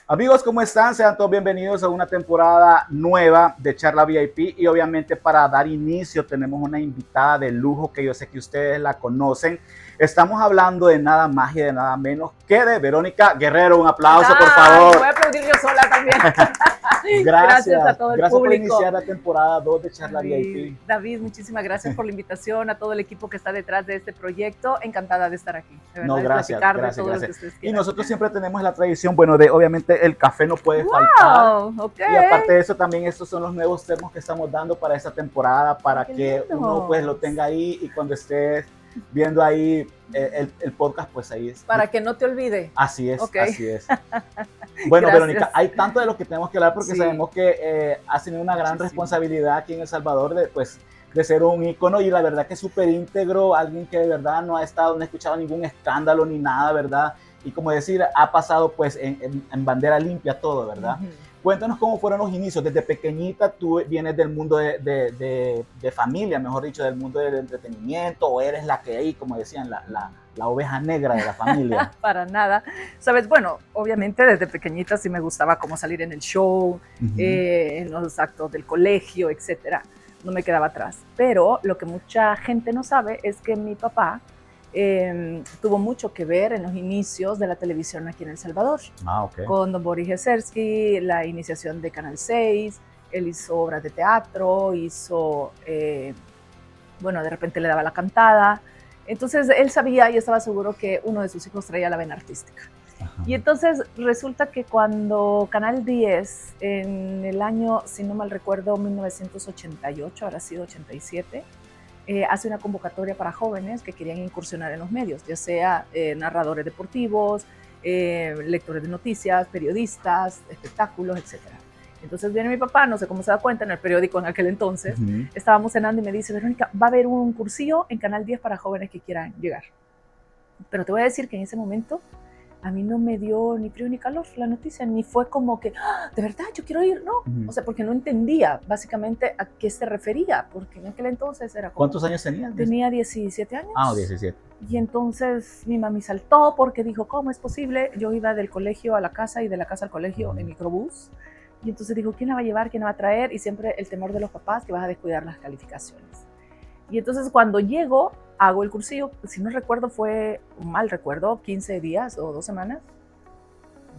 Amigos, ¿cómo están? Sean todos bienvenidos a una temporada nueva de Charla VIP y obviamente para dar inicio tenemos una invitada de lujo que yo sé que ustedes la conocen. Estamos hablando de nada más y de nada menos que de Verónica Guerrero. Un aplauso, por favor. Voy a aplaudir yo sola también. Gracias a todo el gracias público. por iniciar la temporada 2 de Charla VIP. David, muchísimas gracias por la invitación, a todo el equipo que está detrás de este proyecto. Encantada de estar aquí. De verdad, No, gracias, platicar gracias, de todo gracias. lo que ustedes Y quieran. nosotros siempre tenemos la tradición, bueno, de obviamente el café no puede faltar. Okay. Y aparte de eso, también estos son los nuevos termos que estamos dando para esta temporada, para Qué que lindo. uno pues lo tenga ahí y cuando estés viendo ahí el podcast, pues ahí es. Para que no te olvide. Así es, Ok. así es. Bueno, Gracias. Verónica, hay tanto de lo que tenemos que hablar porque Sí. sabemos que has tenido una gran Muchísimo. responsabilidad aquí en El Salvador de ser un ícono y la verdad que es súper íntegro, alguien que de verdad no ha escuchado ningún escándalo ni nada, ¿verdad? Y como decir, ha pasado pues en bandera limpia todo, ¿verdad? Ujú. Cuéntanos cómo fueron los inicios. Desde pequeñita tú vienes del mundo de familia, mejor dicho, del mundo del entretenimiento, o eres la que ahí, como decían, la oveja negra de la familia. Para nada. Sabes, bueno, obviamente desde pequeñita sí me gustaba como salir en el show, en los actos del colegio, etcétera. No me quedaba atrás. Pero lo que mucha gente no sabe es que mi papá tuvo mucho que ver en los inicios de la televisión aquí en El Salvador. Ah, ok. Con don Boris Jesersky, la iniciación de Canal 6, él hizo obras de teatro, bueno, de repente le daba la cantada. Entonces él sabía y estaba seguro que uno de sus hijos traía la vena artística. Ajá. Y entonces resulta que cuando Canal 10, en el año, si no mal recuerdo, 1988, habrá sido 87, hace una convocatoria para jóvenes que querían incursionar en los medios, ya sea narradores deportivos, lectores de noticias, periodistas, espectáculos, etc. Entonces viene mi papá, no sé cómo se da cuenta, en el periódico en aquel entonces, estábamos cenando y me dice, Verónica, va a haber un cursillo en Canal 10 para jóvenes que quieran llegar. Pero te voy a decir que en ese momento a mí no me dio ni frío ni calor la noticia, ni fue como que, ¡ah, de verdad, yo quiero ir! No, o sea, porque no entendía básicamente a qué se refería, porque en aquel entonces era como... ¿Cuántos años tenías? Tenía 17 años. Ah, 17. Y entonces mi mami saltó porque dijo, ¿cómo es posible? Yo iba del colegio a la casa y de la casa al colegio en microbús. Y entonces dijo, ¿quién la va a llevar? ¿Quién la va a traer? Y siempre el temor de los papás que vas a descuidar las calificaciones. Y entonces cuando llego, hago el cursillo, si no recuerdo fue un mal recuerdo, 15 días o 2 semanas.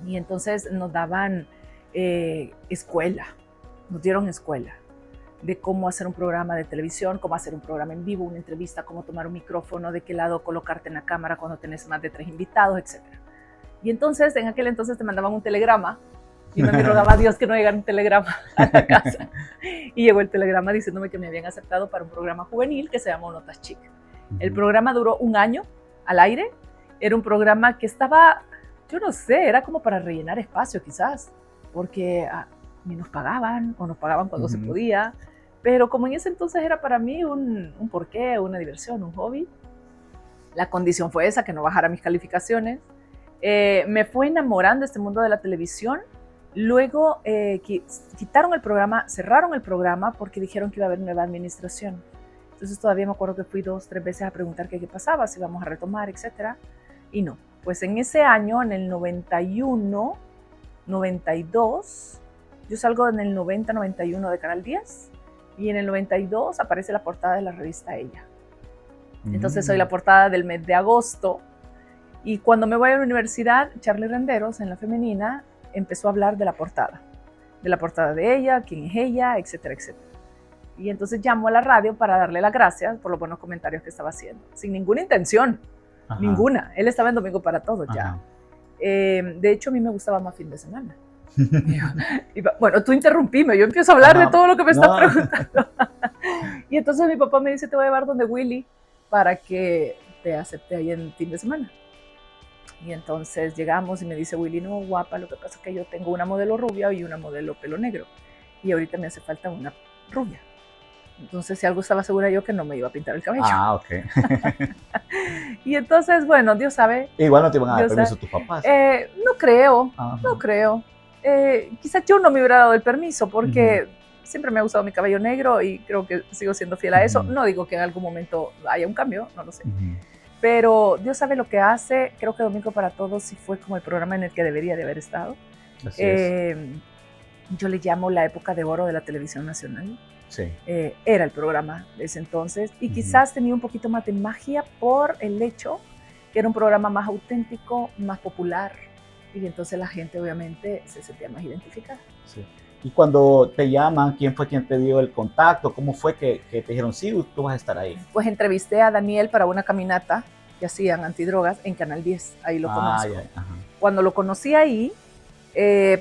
Y entonces nos daban escuela, nos dieron escuela de cómo hacer un programa de televisión, cómo hacer un programa en vivo, una entrevista, cómo tomar un micrófono, de qué lado colocarte en la cámara cuando tenés más de 3 invitados, etc. Y entonces, en aquel entonces te mandaban un telegrama y me rogaba a Dios que no llegara un telegrama a la casa. Y llegó el telegrama diciéndome que me habían aceptado para un programa juvenil que se llamó Notas Chic. El programa duró 1 año al aire. Era un programa que estaba, yo no sé, era como para rellenar espacio quizás, porque ni nos pagaban o nos pagaban cuando se podía. Pero como en ese entonces era para mí un porqué, una diversión, un hobby, la condición fue esa, que no bajara mis calificaciones. Me fue enamorando este mundo de la televisión. Luego quitaron el programa, cerraron el programa porque dijeron que iba a haber nueva administración. Entonces todavía me acuerdo que fui 2 o 3 veces a preguntar qué pasaba, si íbamos a retomar, etc. Y no. Pues en ese año, en el 91, 92, yo salgo en el 90-91 de Canal 10 y en el 92 aparece la portada de la revista Ella. Entonces soy la portada del mes de agosto y cuando me voy a la universidad, Charlie Renderos en la femenina empezó a hablar de la portada de ella, quién es ella, etcétera, etcétera. Y entonces llamo a la radio para darle las gracias por los buenos comentarios que estaba haciendo, sin ninguna intención, ninguna. Él estaba en Domingo para Todos ya. De hecho, a mí me gustaba más Fin de Semana. Bueno, tú interrumpime, yo empiezo a hablar de todo lo que me estás preguntando. Y entonces mi papá me dice, te voy a llevar donde Willy para que te acepte ahí en Fin de Semana. Y entonces llegamos y me dice Willy, no, guapa, lo que pasa es que yo tengo una modelo rubia y una modelo pelo negro. Y ahorita me hace falta una rubia. Entonces, si algo estaba segura yo que no me iba a pintar el cabello. Ah, ok. Y entonces, bueno, Dios sabe. Igual no te iban a dar Dios permiso sabe. tus papás. No creo, Ajá. no creo. Quizás yo no me hubiera dado el permiso porque Ujú. siempre me ha gustado mi cabello negro y creo que sigo siendo fiel a eso. Ujú. No digo que en algún momento haya un cambio, no lo sé. Ujú. Pero Dios sabe lo que hace. Creo que Domingo para Todos sí fue como el programa en el que debería de haber estado. Así es. Yo le llamo la época de oro de la televisión nacional. Sí. Era el programa de ese entonces y Ujú. quizás tenía un poquito más de magia por el hecho que era un programa más auténtico, más popular y entonces la gente obviamente se sentía más identificada. Sí. Y cuando te llaman, ¿quién fue quien te dio el contacto? ¿Cómo fue que te dijeron, sí, tú vas a estar ahí? Pues entrevisté a Daniel para una caminata que hacían antidrogas en Canal 10, ahí lo conozco. Ya. Ajá. Cuando lo conocí ahí,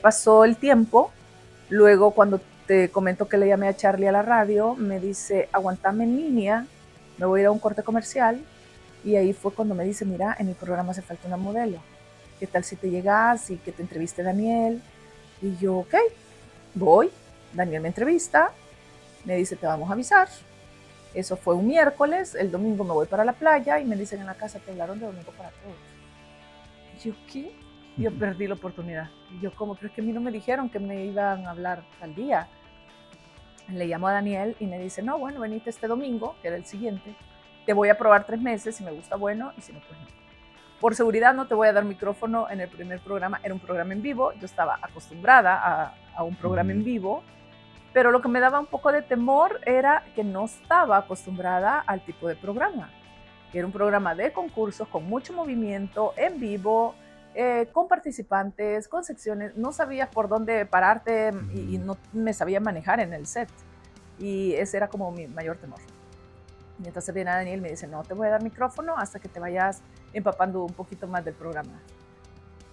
pasó el tiempo, luego cuando te comento que le llamé a Charlie a la radio, me dice, aguantame en línea, me voy a ir a un corte comercial, y ahí fue cuando me dice, mira, en el programa hace falta una modelo, ¿qué tal si te llegas y que te entreviste Daniel? Y yo, ok, voy, Daniel me entrevista, me dice, te vamos a avisar. Eso fue un miércoles, el domingo me voy para la playa y me dicen en la casa, te hablaron de Domingo para Todos. Y yo, ¿qué? Yo perdí la oportunidad. Y yo, ¿cómo? Pero es que a mí no me dijeron que me iban a hablar tal día. Le llamo a Daniel y me dice, no, bueno, venite este domingo, que era el siguiente, te voy a probar 3 meses, si me gusta, bueno, y si no, pues no. Por seguridad no te voy a dar micrófono en el primer programa, era un programa en vivo, yo estaba acostumbrada a un programa en vivo, pero lo que me daba un poco de temor era que no estaba acostumbrada al tipo de programa. Era un programa de concursos con mucho movimiento, en vivo, con participantes, con secciones. No sabías por dónde pararte y no me sabía manejar en el set. Y ese era como mi mayor temor. Y entonces viene Daniel y me dice, no te voy a dar micrófono hasta que te vayas empapando un poquito más del programa.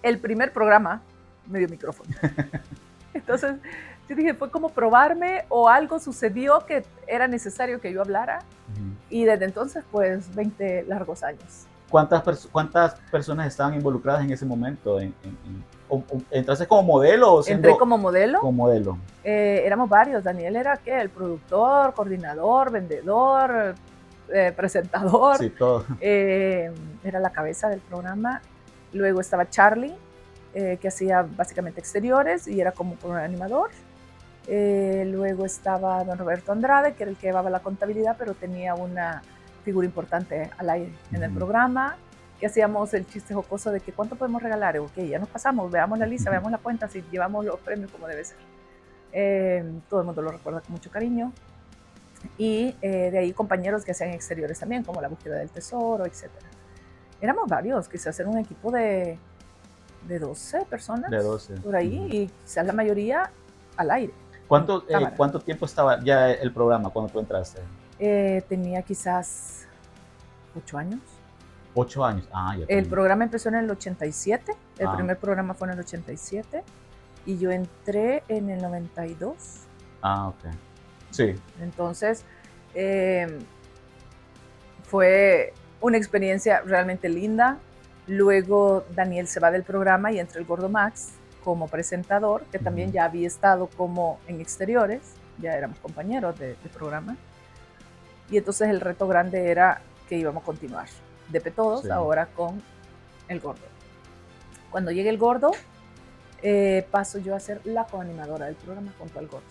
El primer programa me dio micrófono. Entonces yo dije, fue como probarme o algo sucedió que era necesario que yo hablara. Y desde entonces, pues, 20 largos años. ¿Cuántas personas estaban involucradas en ese momento? ¿Entraste como modelo o siendo? Entré como modelo. Como modelo. Éramos varios. Daniel era, ¿qué? El productor, coordinador, vendedor, presentador. Sí, todo. Era la cabeza del programa. Luego estaba Charlie, que hacía básicamente exteriores y era como un animador. Luego estaba don Roberto Andrade, que era el que llevaba la contabilidad, pero tenía una figura importante al aire en el programa, que hacíamos el chiste jocoso de que ¿cuánto podemos regalar? Ok, ya nos pasamos, veamos la lista, veamos la cuenta, si llevamos los premios como debe ser. Todo el mundo lo recuerda con mucho cariño. Y de ahí compañeros que hacían exteriores también, como la búsqueda del tesoro, etc. Éramos varios, quizás era un equipo de 12 personas, de 12. Por ahí, y quizás la mayoría al aire. ¿Cuánto tiempo estaba ya el programa cuando tú entraste? Tenía quizás 8 años. 8 años. Ya el programa empezó en el 87, el primer programa fue en el 87 y yo entré en el 92. Ok. Sí. Entonces, fue una experiencia realmente linda. Luego Daniel se va del programa y entra el Gordo Max como presentador, que también ya había estado como en exteriores, ya éramos compañeros de programa. Y entonces el reto grande era que íbamos a continuar de P-Todos, ahora con el Gordo. Cuando llegue el Gordo, paso yo a ser la coanimadora del programa junto al Gordo.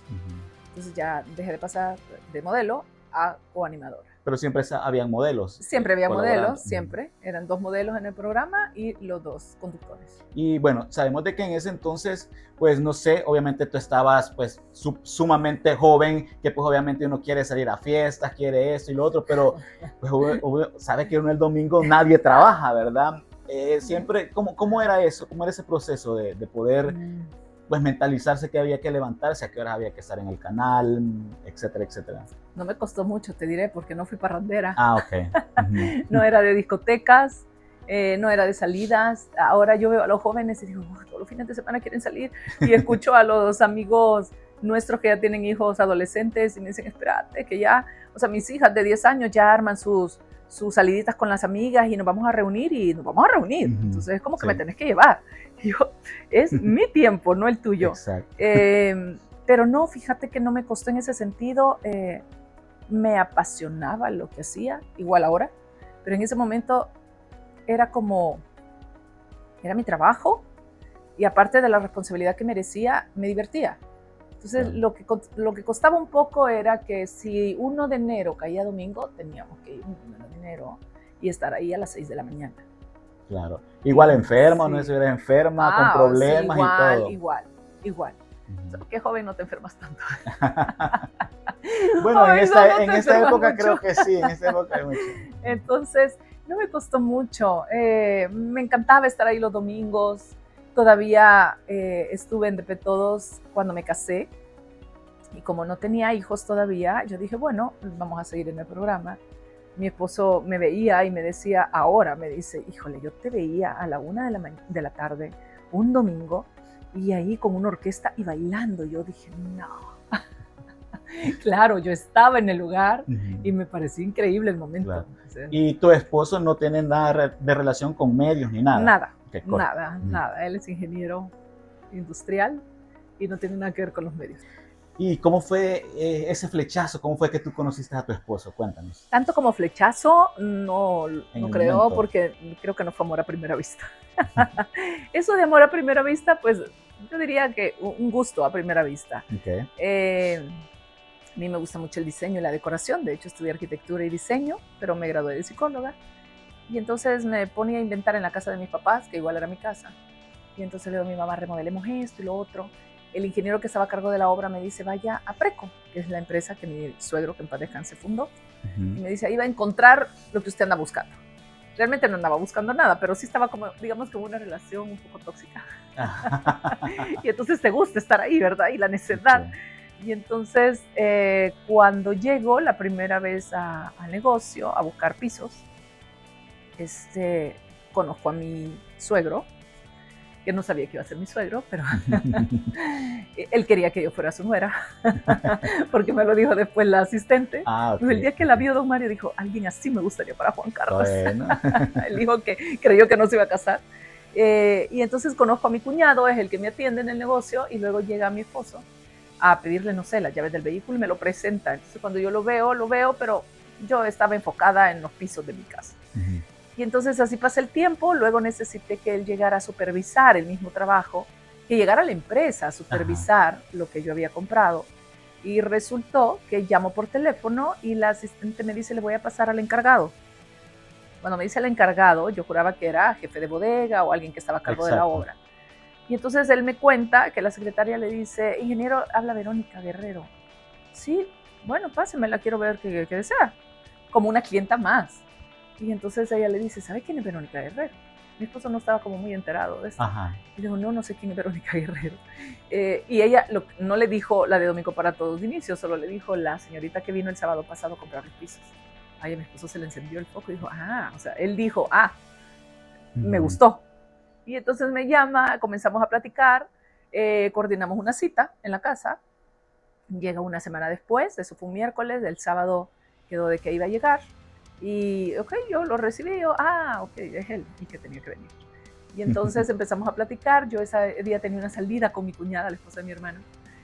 Entonces ya dejé de pasar de modelo a coanimadora. Pero siempre habían modelos. Siempre había modelos, siempre. Eran 2 modelos en el programa y los 2 conductores. Y bueno, sabemos de que en ese entonces, pues no sé, obviamente tú estabas pues sumamente joven, que pues obviamente uno quiere salir a fiestas, quiere esto y lo otro, pero pues sabe que uno el domingo nadie trabaja, ¿verdad? Siempre, ¿cómo era eso? ¿Cómo era ese proceso de poder pues mentalizarse que había que levantarse, a qué horas había que estar en el canal, etcétera, etcétera? No me costó mucho, te diré, porque no fui parrandera. Ok. No era de discotecas, no era de salidas. Ahora yo veo a los jóvenes y digo, todos los fines de semana quieren salir. Y escucho a los amigos nuestros que ya tienen hijos adolescentes y me dicen, espérate, que ya, o sea, mis hijas de 10 años ya arman sus saliditas con las amigas y nos vamos a reunir y nos vamos a reunir. Entonces es como que me tenés que llevar. Y yo, es mi tiempo, no el tuyo. Exacto. Pero no, fíjate que no me costó en ese sentido. me apasionaba lo que hacía, igual ahora, pero en ese momento era mi trabajo y aparte de la responsabilidad que merecía, me divertía. Entonces, lo que costaba un poco era que si 1 de enero caía domingo, teníamos que ir 1 de enero y estar ahí a las 6 de la mañana. Claro. Igual enferma, Sí. no estuvieras enferma, con problemas sí, y todo. Igual. ¿Qué joven no te enfermas tanto? Bueno, en Joven, en esta época mucho. creo que sí, en esta época hay mucho. Entonces, no me costó mucho. Me encantaba estar ahí los domingos. Todavía estuve en DP Todos cuando me casé. Y como no tenía hijos todavía, yo dije, bueno, vamos a seguir en el programa. Mi esposo me veía y me decía, ahora me dice, híjole, yo te veía a la 1 de la tarde, un domingo, y ahí con una orquesta y bailando. Yo dije, no. Claro, yo estaba en el lugar y me pareció increíble el momento. Claro. O sea, Y tu esposo no tiene nada de relación con medios ni nada. nada, Okay, nada. Él es ingeniero industrial y no tiene nada que ver con los medios. ¿Y cómo fue ese flechazo? ¿Cómo fue que tú conociste a tu esposo? Cuéntanos. Tanto como flechazo, no creo, momento. porque creo que no fue amor a primera vista. Eso de amor a primera vista, pues yo diría que un gusto a primera vista. Okay. A mí me gusta mucho el diseño y la decoración. De hecho, estudié arquitectura y diseño, pero me gradué de psicóloga. Y entonces me ponía a inventar en la casa de mis papás, que igual era mi casa. Y entonces le digo a mi mamá, remodelemos esto y lo otro. El ingeniero que estaba a cargo de la obra me dice, vaya a Preco, que es la empresa que mi suegro, que en paz descanse, fundó. Y me dice, ahí va a encontrar lo que usted anda buscando. Realmente no andaba buscando nada, pero sí estaba como, digamos, como una relación un poco tóxica. Y entonces te gusta estar ahí, ¿verdad? Y la necesidad. Sí. Y entonces, cuando llego la primera vez al negocio, a buscar pisos, conozco a mi suegro, que no sabía que iba a ser mi suegro, pero él quería que yo fuera su nuera, porque me lo dijo después la asistente. Okay. El día que la vio don Mario dijo, alguien así me gustaría para Juan Carlos. Bueno. Él dijo que creyó que no se iba a casar. Y entonces conozco a mi cuñado, es el que me atiende en el negocio, y luego llega mi esposo a pedirle, no sé, las llaves del vehículo y me lo presenta. Entonces cuando yo lo veo, pero yo estaba enfocada en los pisos de mi casa. Y entonces así pasa el tiempo, luego necesité que él llegara a supervisar el mismo trabajo, que llegara a la empresa a supervisar lo que yo había comprado. Y resultó que llamo por teléfono y la asistente me dice, le voy a pasar al encargado. Cuando me dice el encargado, yo juraba que era jefe de bodega o alguien que estaba a cargo de la obra. Y entonces él me cuenta que la secretaria le dice, ingeniero, habla Verónica Guerrero. Sí, bueno, pásemela, quiero ver qué desea. Como una clienta más. Y entonces ella le dice, ¿sabe quién es Verónica Guerrero? Mi esposo no estaba como muy enterado de eso. Ajá. Y le digo, no sé quién es Verónica Guerrero. Y ella no le dijo la de Domingo para Todos de inicio, solo le dijo la señorita que vino el sábado pasado a comprar los pisos. Ay, a mi esposo se le encendió el foco y dijo, o sea, él dijo, me gustó. Y entonces me llama, comenzamos a platicar, coordinamos una cita en la casa. Llega una semana después, eso fue un miércoles, el sábado quedó de que iba a llegar. Y yo lo recibí, es él y que tenía que venir. Y entonces empezamos a platicar. Yo ese día tenía una salida con mi cuñada, la esposa de mi hermano,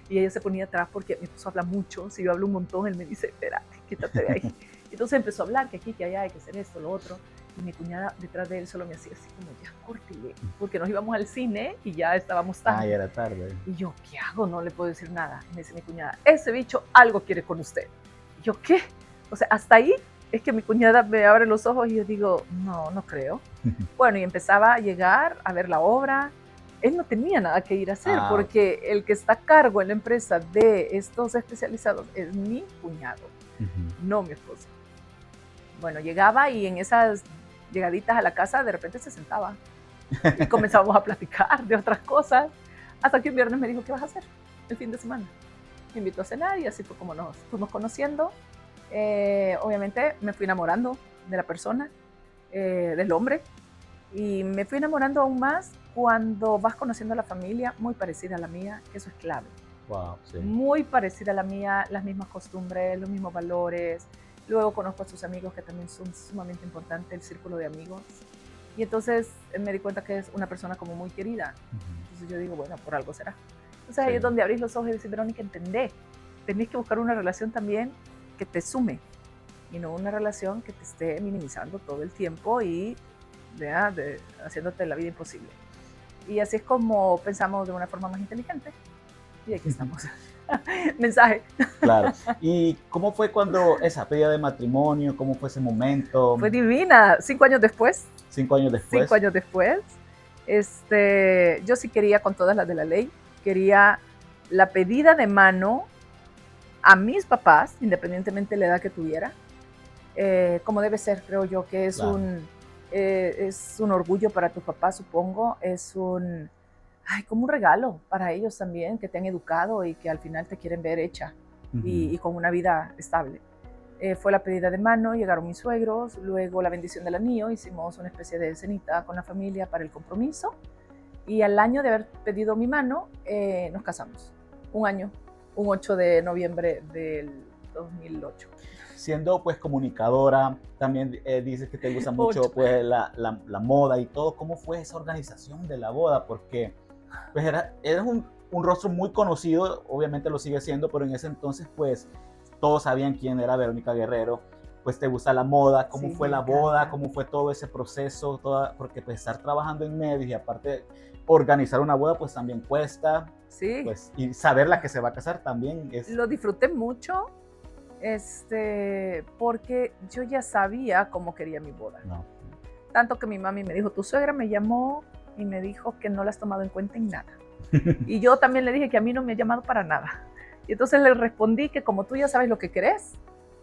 y ella se ponía atrás porque mi esposo habla mucho. Si yo hablo un montón, él me dice, espérate, quítate de ahí. Entonces empezó a hablar que aquí, que allá, hay que hacer esto, lo otro. Y mi cuñada detrás de él solo me hacía así como, ya, córtele, porque nos íbamos al cine y ya estábamos tarde. Ya era tarde. Y yo, ¿qué hago? No le puedo decir nada. Y me dice mi cuñada, ese bicho algo quiere con usted. Y yo, ¿qué? O sea, hasta ahí es que mi cuñada me abre los ojos y yo digo, no creo. Bueno, y empezaba a llegar a ver la obra. Él no tenía nada que ir a hacer porque el que está a cargo en la empresa de estos especializados es mi cuñado, no mi esposo. Bueno, llegaba y en esas llegaditas a la casa de repente se sentaba y comenzábamos a platicar de otras cosas hasta que un viernes me dijo, ¿qué vas a hacer el fin de semana? Me invitó a cenar y así fue como nos fuimos conociendo. Obviamente me fui enamorando de la persona, del hombre, y me fui enamorando aún más cuando vas conociendo a la familia muy parecida a la mía, que eso es clave. Wow, sí. Muy parecida a la mía, las mismas costumbres, los mismos valores. Luego conozco a sus amigos que también son sumamente importantes, el círculo de amigos. Y entonces me di cuenta que es una persona como muy querida. Entonces yo digo, bueno, por algo será. Entonces ahí es donde abrís los ojos y decís, Verónica, tenés que buscar una relación también que te sume y no una relación que te esté minimizando todo el tiempo y haciéndote la vida imposible. Y así es como pensamos de una forma más inteligente. Y aquí estamos. Mensaje. Claro. ¿Y cómo fue cuando esa pedida de matrimonio? ¿Cómo fue ese momento? Fue divina. 5 años después. 5 años después. 5 años después. Yo sí quería, con todas las de la ley, quería la pedida de mano a mis papás, independientemente de la edad que tuviera, como debe ser, creo yo, que es, claro, es un orgullo para tus papás, supongo, es como un regalo para ellos también, que te han educado y que al final te quieren ver hecha y con una vida estable. Fue la pedida de mano, llegaron mis suegros, luego la bendición del anillo, hicimos una especie de cenita con la familia para el compromiso, y al año de haber pedido mi mano, nos casamos. Un año, un 8 de noviembre del 2008. Siendo pues comunicadora, también dices que te gusta mucho pues la moda y todo. ¿Cómo fue esa organización de la boda? Porque pues eres un rostro muy conocido, obviamente lo sigue siendo, pero en ese entonces pues todos sabían quién era Verónica Guerrero. Pues te gusta la moda. ¿Cómo fue la boda? ¿Cómo fue todo ese proceso? Porque pues estar trabajando en medios y aparte organizar una boda pues también cuesta. Sí. Pues, y saber la que se va a casar también es... Lo disfruté mucho, porque yo ya sabía cómo quería mi boda. No. Tanto que mi mami me dijo, tu suegra me llamó y me dijo que no la has tomado en cuenta en nada. Y yo también le dije que a mí no me ha llamado para nada. Y entonces le respondí que como tú ya sabes lo que querés,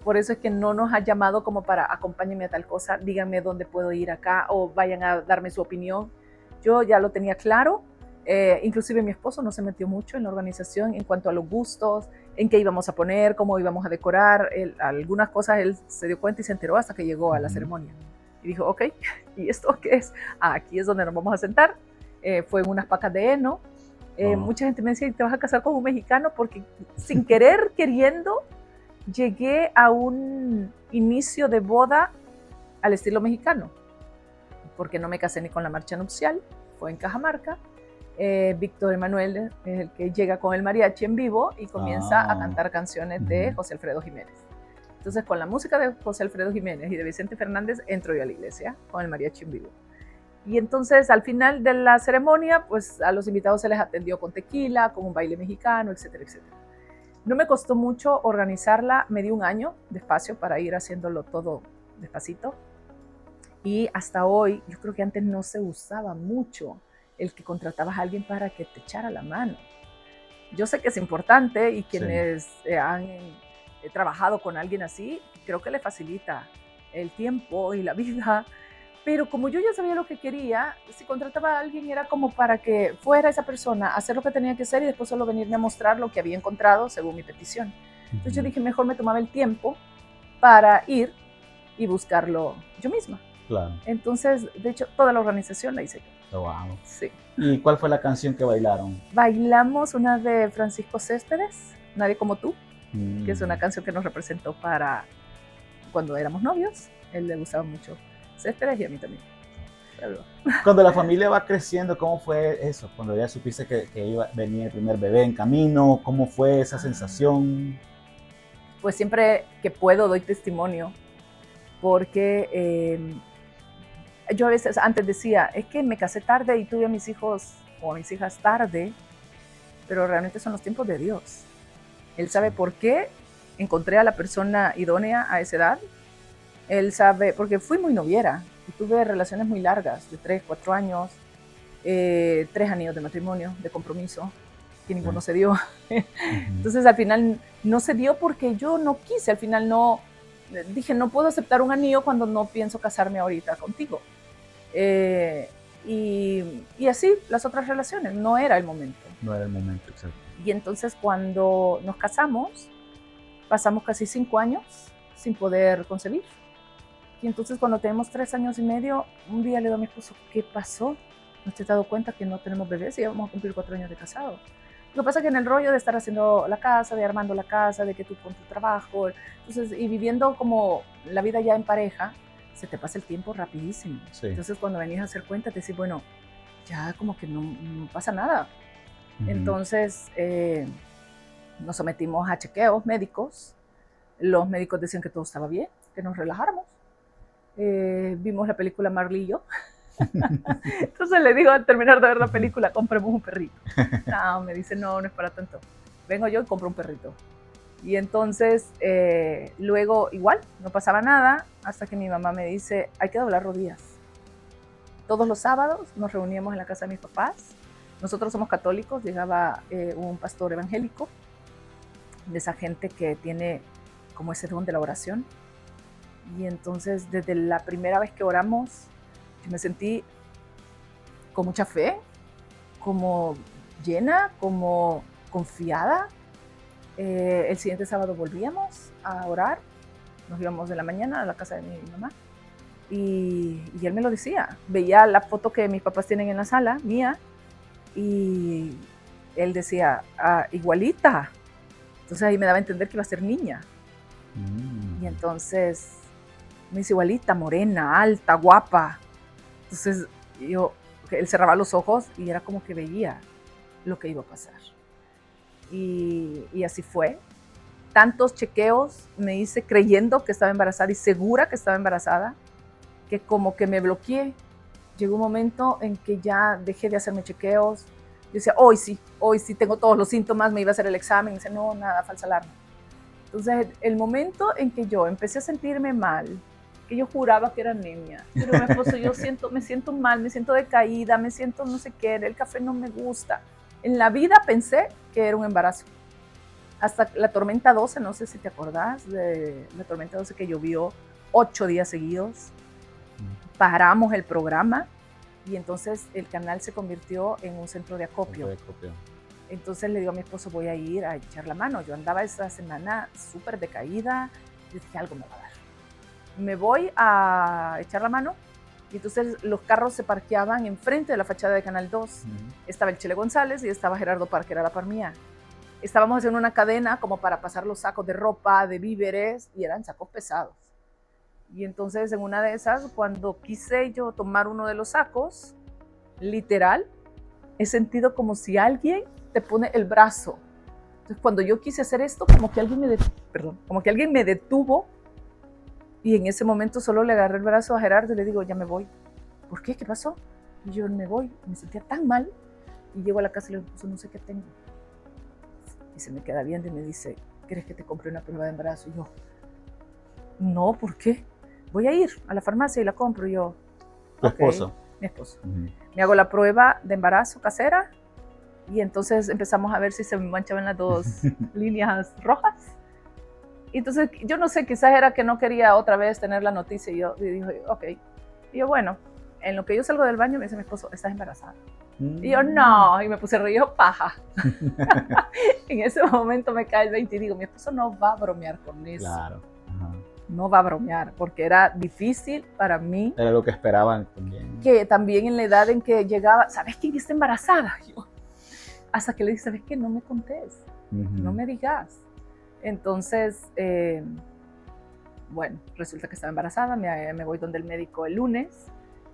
por eso es que no nos ha llamado como para acompáñenme a tal cosa, díganme dónde puedo ir acá o vayan a darme su opinión. Yo ya lo tenía claro. Inclusive mi esposo no se metió mucho en la organización en cuanto a los gustos, en qué íbamos a poner, cómo íbamos a decorar. Algunas cosas él se dio cuenta y se enteró hasta que llegó a la ceremonia. Y dijo, ok, ¿y esto qué es? Aquí es donde nos vamos a sentar. Fue en unas pacas de heno. Mucha gente me decía, ¿te vas a casar con un mexicano? Porque sin querer, queriendo, llegué a un inicio de boda al estilo mexicano. Porque no me casé ni con la marcha nupcial, fue en Cajamarca. Víctor Emanuel es el que llega con el mariachi en vivo y comienza a cantar canciones de José Alfredo Jiménez. Entonces, con la música de José Alfredo Jiménez y de Vicente Fernández, entro yo a la iglesia con el mariachi en vivo. Y entonces, al final de la ceremonia, pues a los invitados se les atendió con tequila, con un baile mexicano, etcétera, etcétera. No me costó mucho organizarla, me di un año de espacio para ir haciéndolo todo despacito. Y hasta hoy, yo creo que antes no se usaba mucho el que contratabas a alguien para que te echara la mano. Yo sé que es importante y quienes han trabajado con alguien así, creo que le facilita el tiempo y la vida, pero como yo ya sabía lo que quería, si contrataba a alguien era como para que fuera esa persona a hacer lo que tenía que hacer y después solo venirme a mostrar lo que había encontrado según mi petición. Entonces yo dije, mejor me tomaba el tiempo para ir y buscarlo yo misma. Claro. Entonces, de hecho, toda la organización la hice yo. Wow. Sí. ¿Y cuál fue la canción que bailaron? Bailamos una de Francisco Céspedes, Nadie como tú, que es una canción que nos representó para cuando éramos novios. Él le gustaba mucho Céspedes y a mí también. Cuando la familia va creciendo, ¿cómo fue eso? Cuando ya supiste que venía el primer bebé en camino, ¿cómo fue esa sensación? Pues siempre que puedo doy testimonio, porque yo a veces antes decía, es que me casé tarde y tuve a mis hijos o a mis hijas tarde, pero realmente son los tiempos de Dios. Él sabe por qué encontré a la persona idónea a esa edad. Él sabe, porque fui muy noviera y tuve relaciones muy largas, de 3, 4 años, 3 anillos de matrimonio, de compromiso, que ninguno se dio. Entonces al final no se dio porque yo no quise, al final no, dije no puedo aceptar un anillo cuando no pienso casarme ahorita contigo. Y así las otras relaciones, no era el momento. No era el momento, exacto. Y entonces cuando nos casamos, pasamos casi 5 años sin poder concebir. Y entonces cuando tenemos 3 años y medio, un día le digo a mi esposo, ¿qué pasó? ¿No te has dado cuenta que no tenemos bebés y ya vamos a cumplir 4 años de casado? Lo que pasa es que en el rollo de estar haciendo la casa, de armando la casa, de que tú con tu trabajo, entonces, y viviendo como la vida ya en pareja, se te pasa el tiempo rapidísimo. Sí. Entonces cuando venís a hacer cuenta, te decís, bueno, ya como que no pasa nada. Entonces nos sometimos a chequeos médicos Los médicos decían que todo estaba bien, que nos relajáramos. Vimos la película Marley y yo. Entonces le digo al terminar de ver la película, compremos un perrito. No, me dice, no, no es para tanto. Vengo yo y compro un perrito. Y entonces, luego igual, no pasaba nada, hasta que mi mamá me dice, hay que doblar rodillas. Todos los sábados nos reuníamos en la casa de mis papás. Nosotros somos católicos, llegaba un pastor evangélico, de esa gente que tiene como ese don de la oración. Y entonces, desde la primera vez que oramos, yo me sentí con mucha fe, como llena, como confiada. El siguiente sábado volvíamos a orar, nos íbamos de la mañana a la casa de mi mamá y él me lo decía. Veía la foto que mis papás tienen en la sala, mía, y él decía, igualita. Entonces ahí me daba a entender que iba a ser niña. Y entonces me dice, igualita, morena, alta, guapa. Entonces él cerraba los ojos y era como que veía lo que iba a pasar. Y así fue. Tantos chequeos me hice creyendo que estaba embarazada y segura que estaba embarazada, que como que me bloqueé. Llegó un momento en que ya dejé de hacerme chequeos. Yo decía, hoy sí, tengo todos los síntomas, me iba a hacer el examen. Y dice, no, nada, falsa alarma. Entonces, el momento en que yo empecé a sentirme mal, que yo juraba que era anemia, pero mi esposo, me siento mal, me siento decaída, me siento no sé qué, el café no me gusta. En la vida pensé que era un embarazo. Hasta la tormenta 12, no sé si te acordás de la tormenta 12 que llovió 8 días seguidos. Paramos el programa y entonces el canal se convirtió en un centro de acopio. Entonces le digo a mi esposo, voy a ir a echar la mano. Yo andaba esa semana súper decaída y dije, algo me va a dar. Me voy a echar la mano y entonces los carros se parqueaban enfrente de la fachada de Canal 2. Estaba el Chele González y estaba Gerardo Parker a la par mía. Estábamos haciendo una cadena como para pasar los sacos de ropa, de víveres, y eran sacos pesados. Y entonces en una de esas, cuando quise yo tomar uno de los sacos, literal, he sentido como si alguien te pone el brazo. Entonces cuando yo quise hacer esto, como que alguien me detuvo, y en ese momento solo le agarré el brazo a Gerardo y le digo, ya me voy. ¿Por qué? ¿Qué pasó? Y yo me voy. Me sentía tan mal. Y llego a la casa y le digo, no sé qué tengo. Y se me queda viendo y me dice, ¿quieres que te compre una prueba de embarazo? Y yo, no, ¿por qué? Voy a ir a la farmacia y la compro. Y yo, ¿Tu esposo? Mi esposo. Me hago la prueba de embarazo casera y entonces empezamos a ver si se me manchaban las dos líneas rojas. Y entonces yo no sé, quizás era que no quería otra vez tener la noticia y yo dije, ok. Y yo, bueno, en lo que yo salgo del baño me dice mi esposo, ¿estás embarazada? Y yo, no, y me puse a reír, paja. En ese momento me cae el 20 y digo, mi esposo no va a bromear con eso. Claro. Ajá. No va a bromear, porque era difícil para mí. Era lo que esperaban también. Que también en la edad en que llegaba, ¿sabes quién está embarazada? Yo, hasta que le dije, ¿sabes qué? No me contés, no me digas. Entonces, bueno, resulta que estaba embarazada, me voy donde el médico el lunes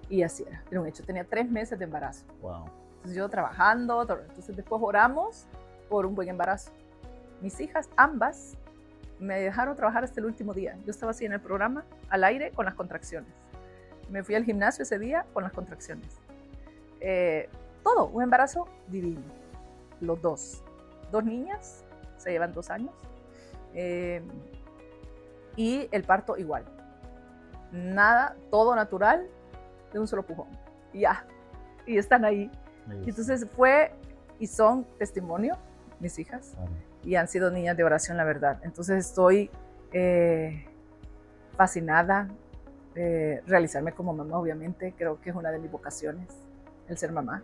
y así era. Pero de hecho tenía 3 meses de embarazo. Wow. Entonces yo trabajando, entonces después oramos por un buen embarazo. Mis hijas, ambas, me dejaron trabajar hasta el último día. Yo estaba así en el programa, al aire, con las contracciones. Me fui al gimnasio ese día con las contracciones. Todo, un embarazo divino. Los dos niñas, se llevan 2 años. Y el parto igual. Nada, todo natural, de un solo pujón. Y ya, y están ahí. Y entonces fue, y son testimonio, mis hijas. Y han sido niñas de oración, la verdad. Entonces estoy fascinada de realizarme como mamá, obviamente. Creo que es una de mis vocaciones, el ser mamá.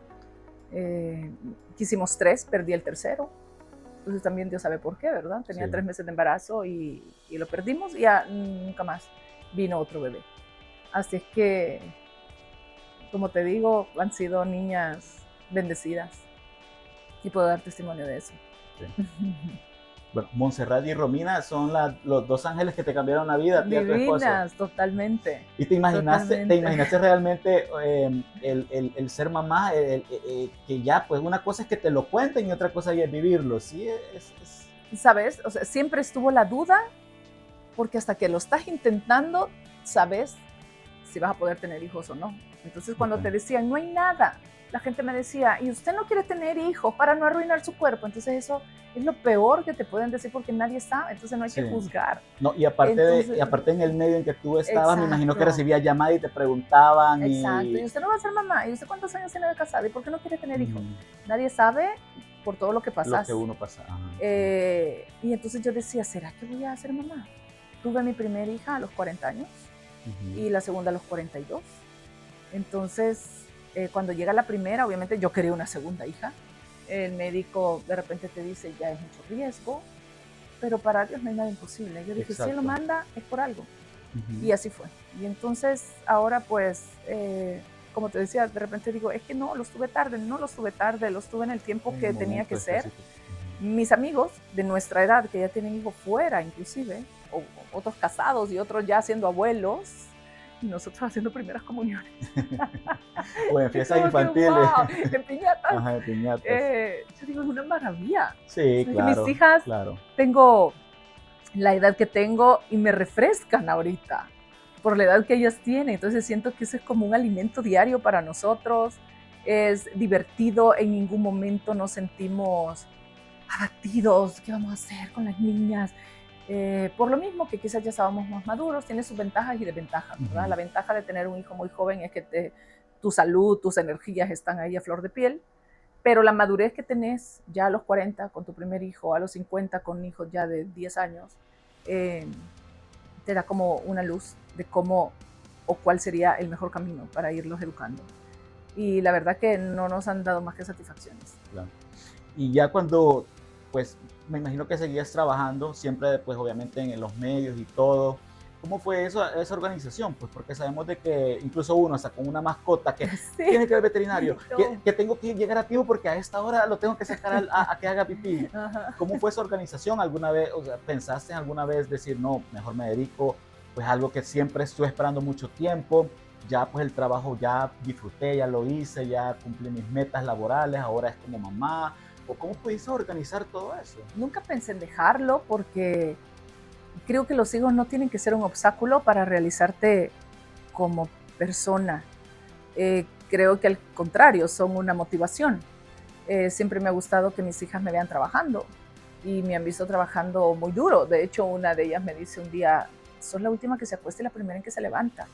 Quisimos 3, perdí el tercero. Entonces también Dios sabe por qué, ¿verdad? Tenía 3 meses de embarazo y lo perdimos y ya nunca más vino otro bebé. Así es que, como te digo, han sido niñas bendecidas y puedo dar testimonio de eso. Sí. Bueno, Montserrat y Romina son los 2 ángeles que te cambiaron la vida. Divinas, totalmente. ¿Y te imaginaste realmente el ser mamá? Que ya, pues una cosa es que te lo cuenten y otra cosa es vivirlo. Sí, ¿Sabes? O sea, siempre estuvo la duda porque hasta que lo estás intentando, sabes si vas a poder tener hijos o no. Entonces cuando te decían, no hay nada, la gente me decía, ¿y usted no quiere tener hijos para no arruinar su cuerpo? Entonces eso es lo peor que te pueden decir porque nadie sabe, entonces no hay que juzgar. No, y aparte en el medio en que tú estabas, me imagino que recibías llamadas y te preguntaban. Exacto, y usted no va a ser mamá, ¿y usted cuántos años tiene de casada? ¿Y por qué no quiere tener hijos? Nadie sabe por todo lo que pasas. Lo que uno pasa. Y entonces yo decía, ¿será que voy a ser mamá? Tuve mi primera hija a los 40 años y la segunda a los 42. Entonces, cuando llega la primera, obviamente yo quería una segunda hija. El médico de repente te dice, ya es mucho riesgo, pero para Dios no hay nada imposible. Yo dije, si Él lo manda, es por algo. Y así fue. Y entonces, ahora pues, como te decía, de repente digo, es que no los tuve tarde, los tuve en el tiempo que tenía que ser. Mis amigos de nuestra edad, que ya tienen hijos fuera inclusive, o otros casados y otros ya siendo abuelos, y nosotros haciendo primeras comuniones. O en fiestas infantiles. Wow, en piñatas. Ajá, en piñatas. Yo digo, es una maravilla. Sí, claro. Mis hijas, tengo la edad que tengo y me refrescan ahorita por la edad que ellas tienen. Entonces siento que eso es como un alimento diario para nosotros. Es divertido, en ningún momento nos sentimos abatidos. ¿Qué vamos a hacer con las niñas? Por lo mismo que quizás ya estábamos más maduros, tiene sus ventajas y desventajas, ¿verdad? La ventaja de tener un hijo muy joven es que tu salud, tus energías están ahí a flor de piel, pero la madurez que tenés ya a los 40 con tu primer hijo, a los 50 con hijos ya de 10 años, te da como una luz de cómo o cuál sería el mejor camino para irlos educando. Y la verdad que no nos han dado más que satisfacciones. Claro. Y ya cuando, pues, me imagino que seguías trabajando siempre, pues, obviamente en los medios y todo. ¿Cómo fue esa organización? Pues porque sabemos de que incluso uno hasta con una mascota que tiene que ir al veterinario, que tengo que llegar a tiempo porque a esta hora lo tengo que sacar a que haga pipí. ¿Cómo fue esa organización? ¿Alguna vez, o sea, pensaste alguna vez decir, no, mejor me dedico pues a algo que siempre estuve esperando mucho tiempo? Ya pues el trabajo ya disfruté, ya lo hice, ya cumplí mis metas laborales, ahora es como mamá. ¿O cómo pudiste organizar todo eso? Nunca pensé en dejarlo porque creo que los hijos no tienen que ser un obstáculo para realizarte como persona. Creo que al contrario, son una motivación. Siempre me ha gustado que mis hijas me vean trabajando y me han visto trabajando muy duro. De hecho, una de ellas me dice un día, sos la última que se acuesta y la primera en que se levanta.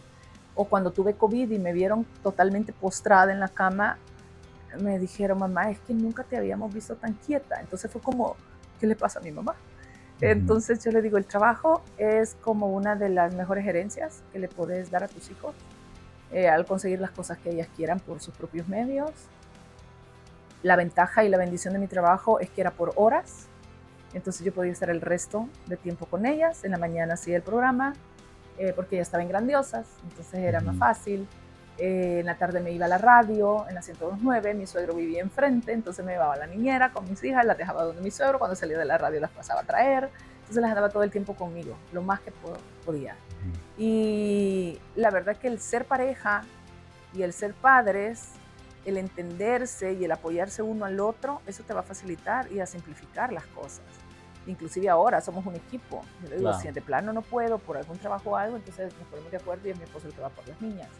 O cuando tuve COVID y me vieron totalmente postrada en la cama, me dijeron, mamá, es que nunca te habíamos visto tan quieta. Entonces fue como, ¿qué le pasa a mi mamá? Entonces yo le digo, el trabajo es como una de las mejores herencias que le puedes dar a tus hijos al conseguir las cosas que ellas quieran por sus propios medios. La ventaja y la bendición de mi trabajo es que era por horas, entonces yo podía estar el resto de tiempo con ellas. En la mañana hacía el programa porque ellas estaban grandiosas, entonces era más fácil. En la tarde me iba a la radio, en la 102.9, mi suegro vivía enfrente, entonces me llevaba a la niñera con mis hijas, las dejaba donde mi suegro, cuando salía de la radio las pasaba a traer, entonces las daba todo el tiempo conmigo, lo más que podía. Y la verdad que el ser pareja y el ser padres, el entenderse y el apoyarse uno al otro, eso te va a facilitar y a simplificar las cosas. Inclusive ahora somos un equipo. Yo le digo, si de plano no puedo por algún trabajo o algo, entonces nos ponemos de acuerdo y es mi esposo el que va por las niñas.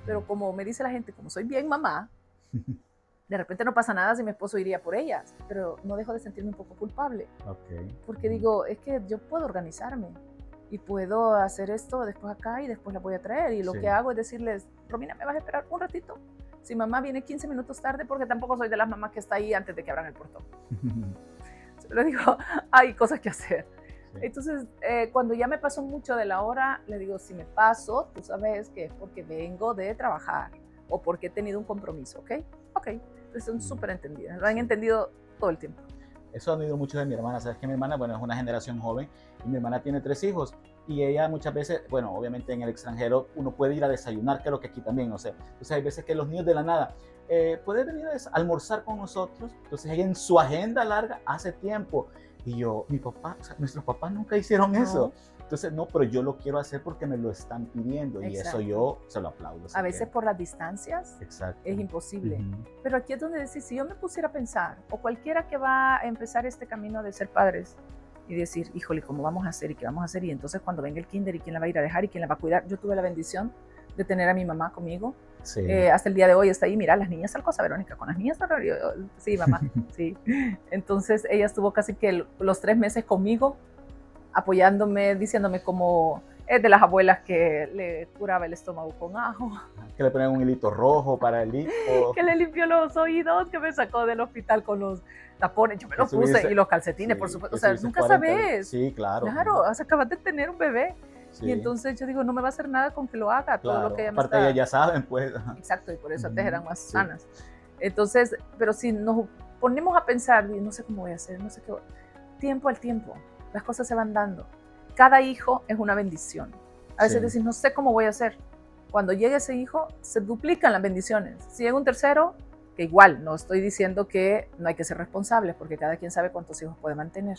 Pero como me dice la gente, como soy bien mamá, de repente no pasa nada si mi esposo iría por ellas, pero no dejo de sentirme un poco culpable. Porque digo, es que yo puedo organizarme y puedo hacer esto después acá y después la voy a traer. Y lo que hago es decirles, Romina, ¿me vas a esperar un ratito? Si mamá viene 15 minutos tarde, porque tampoco soy de las mamás que está ahí antes de que abran el portón. Pero digo, hay cosas que hacer. Entonces, cuando ya me pasó mucho de la hora, le digo, si me paso, tú sabes que es porque vengo de trabajar o porque he tenido un compromiso, ¿ok? Ok, entonces son súper entendidas, lo han entendido todo el tiempo. Eso han oído mucho de mi hermana, sabes que mi hermana, bueno, es una generación joven y mi hermana tiene 3 hijos y ella muchas veces, bueno, obviamente en el extranjero uno puede ir a desayunar, creo que aquí también, no sé, entonces hay veces que los niños de la nada, ¿puedes venir a almorzar con nosotros? Entonces ella en su agenda larga hace tiempo. Y yo, mi papá, o sea, nuestros papás nunca hicieron eso. Entonces, no, pero yo lo quiero hacer porque me lo están pidiendo. Y eso yo se lo aplaudo. A veces por las distancias es imposible. Pero aquí es donde decís, si yo me pusiera a pensar, o cualquiera que va a empezar este camino de ser padres, y decir, híjole, ¿cómo vamos a hacer y qué vamos a hacer? Y entonces cuando venga el kinder, ¿y quién la va a ir a dejar y quién la va a cuidar? Yo tuve la bendición de tener a mi mamá conmigo. Sí. Hasta el día de hoy está ahí, mira, las niñas tal cosa, Verónica, con las niñas tal cosa. Sí, mamá, sí. Entonces ella estuvo casi que los 3 meses conmigo, apoyándome, diciéndome cómo es de las abuelas que le curaba el estómago con ajo. Que le ponían un hilito rojo para el hipo. Que le limpió los oídos, que me sacó del hospital con los tapones, yo me los puse, y los calcetines, sí, por supuesto. O sea, nunca sabes. Sí, claro. Claro, o sea, acabas de tener un bebé. Sí. Y entonces yo digo, no me va a hacer nada con que lo haga, todo claro, lo que ella aparte me está... ellas ya saben, pues. Exacto, y por eso antes eran más sanas. Entonces, pero si nos ponemos a pensar, no sé cómo voy a hacer, no sé qué, tiempo al tiempo, las cosas se van dando. Cada hijo es una bendición. A veces decís, no sé cómo voy a hacer. Cuando llegue ese hijo, se duplican las bendiciones. Si llega un tercero, que igual, no estoy diciendo que no hay que ser responsables, porque cada quien sabe cuántos hijos puede mantener.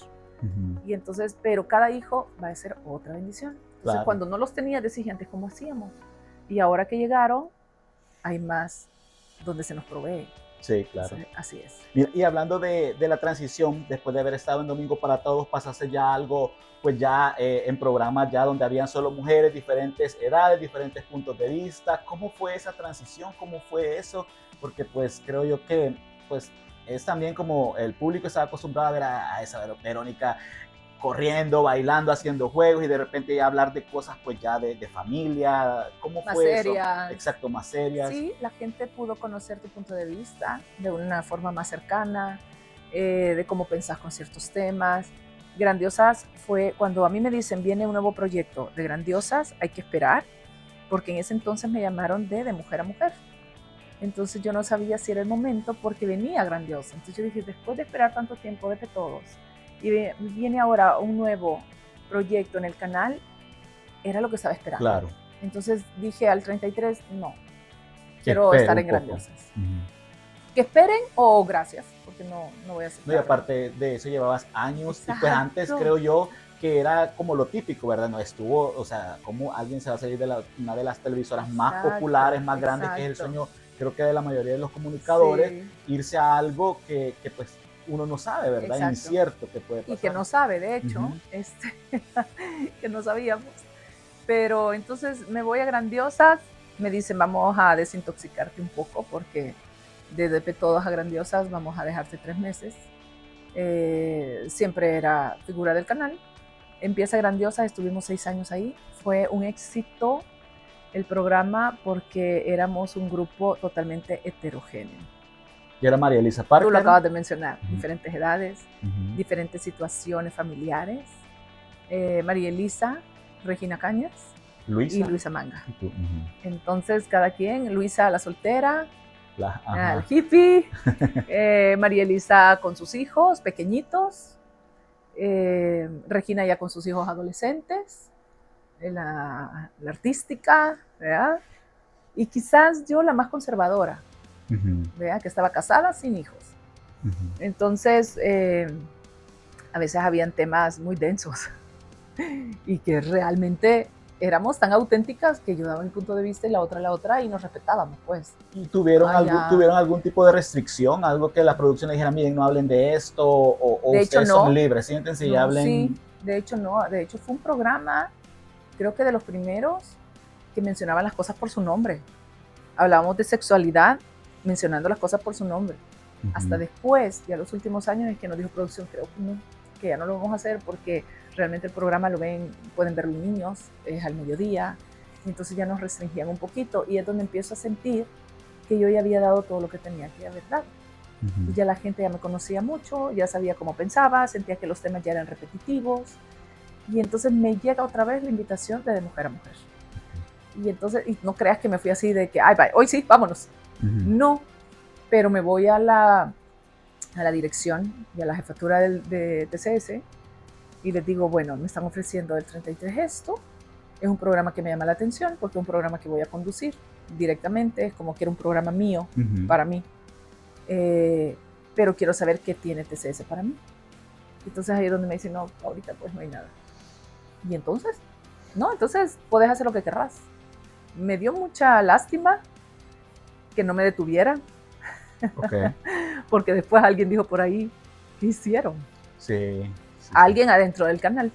Y entonces, pero cada hijo va a ser otra bendición. Entonces, cuando no los tenía, decís, antes, ¿cómo hacíamos? Y ahora que llegaron, hay más donde se nos provee. Sí, claro. Entonces, así es. Y hablando de la transición, después de haber estado en Domingo para Todos, pasaste ya algo, pues ya en programas ya donde habían solo mujeres, diferentes edades, diferentes puntos de vista. ¿Cómo fue esa transición? ¿Cómo fue eso? Porque pues creo yo que pues es también como el público estaba acostumbrado a ver a esa Verónica corriendo, bailando, haciendo juegos y de repente ya hablar de cosas pues ya de familia. ¿Cómo más fue serias. eso? Exacto, más serias. Sí, la gente pudo conocer tu punto de vista de una forma más cercana, de cómo pensás con ciertos temas. Grandiosas fue cuando a mí me dicen viene un nuevo proyecto de Grandiosas, hay que esperar, porque en ese entonces me llamaron de mujer a mujer. Entonces yo no sabía si era el momento porque venía Grandiosa. Entonces yo dije, después de esperar tanto tiempo de todos, y viene ahora un nuevo proyecto en el canal, era lo que estaba esperando. Claro. Entonces dije al 33, no, quiero estar en Grandiosas. Que esperen o gracias, porque no voy a hacer no, y aparte de eso llevabas años. Exacto. Y pues antes creo yo que era como lo típico, ¿verdad? No estuvo, o sea, como alguien se va a salir de una de las televisoras más populares, más grandes, que es el sueño, creo que de la mayoría de los comunicadores, irse a algo que pues uno no sabe, ¿verdad? Exacto. Incierto que puede pasar. Y que no sabe, de hecho, que no sabíamos. Pero entonces me voy a Grandiosas, me dicen vamos a desintoxicarte un poco porque de Todos a Grandiosas vamos a dejarte 3 meses. Siempre era figura del canal. Empieza Grandiosas, estuvimos 6 años ahí. Fue un éxito el programa porque éramos un grupo totalmente heterogéneo. Y era María Elisa Parker. Tú lo acabas de mencionar, diferentes edades, diferentes situaciones familiares. María Elisa, Regina Cañas y Luisa Manga. Entonces, cada quien, Luisa la soltera, el hippie, María Elisa con sus hijos pequeñitos, Regina ya con sus hijos adolescentes, la artística, ¿verdad? Y quizás yo la más conservadora, ¿verdad? Que estaba casada sin hijos. Entonces, a veces habían temas muy densos y que realmente éramos tan auténticas que yo daba mi punto de vista y la otra y nos respetábamos, pues. ¿Y tuvieron algún tipo de restricción? ¿Algo que la producción le dijera, miren, no hablen de esto? ¿O de ustedes hecho, no. son libres? Siéntense y hablen. Sí, de hecho no. De hecho fue un programa, creo que de los primeros, que mencionaban las cosas por su nombre. Hablábamos de sexualidad mencionando las cosas por su nombre. Hasta después, ya los últimos años, es que nos dijo producción, creo que ya no lo vamos a hacer porque realmente el programa pueden ver los niños, es al mediodía, y entonces ya nos restringían un poquito, y es donde empiezo a sentir que yo ya había dado todo lo que tenía que haber dado. Y ya la gente ya me conocía mucho, ya sabía cómo pensaba, sentía que los temas ya eran repetitivos, y entonces me llega otra vez la invitación de mujer a mujer. Y entonces, y no creas que me fui así de que, ay, bye, hoy sí, vámonos. No, pero me voy a la dirección y a la jefatura de TCS y les digo, bueno, me están ofreciendo el 33 esto, es un programa que me llama la atención porque es un programa que voy a conducir directamente, es como que era un programa mío para mí, pero quiero saber qué tiene TCS para mí. Entonces ahí es donde me dicen, no, ahorita pues no hay nada. Y entonces, no, entonces puedes hacer lo que querrás. Me dio mucha lástima que no me detuvieran. Okay. Porque después alguien dijo por ahí, ¿qué hicieron? Sí. alguien adentro del canal.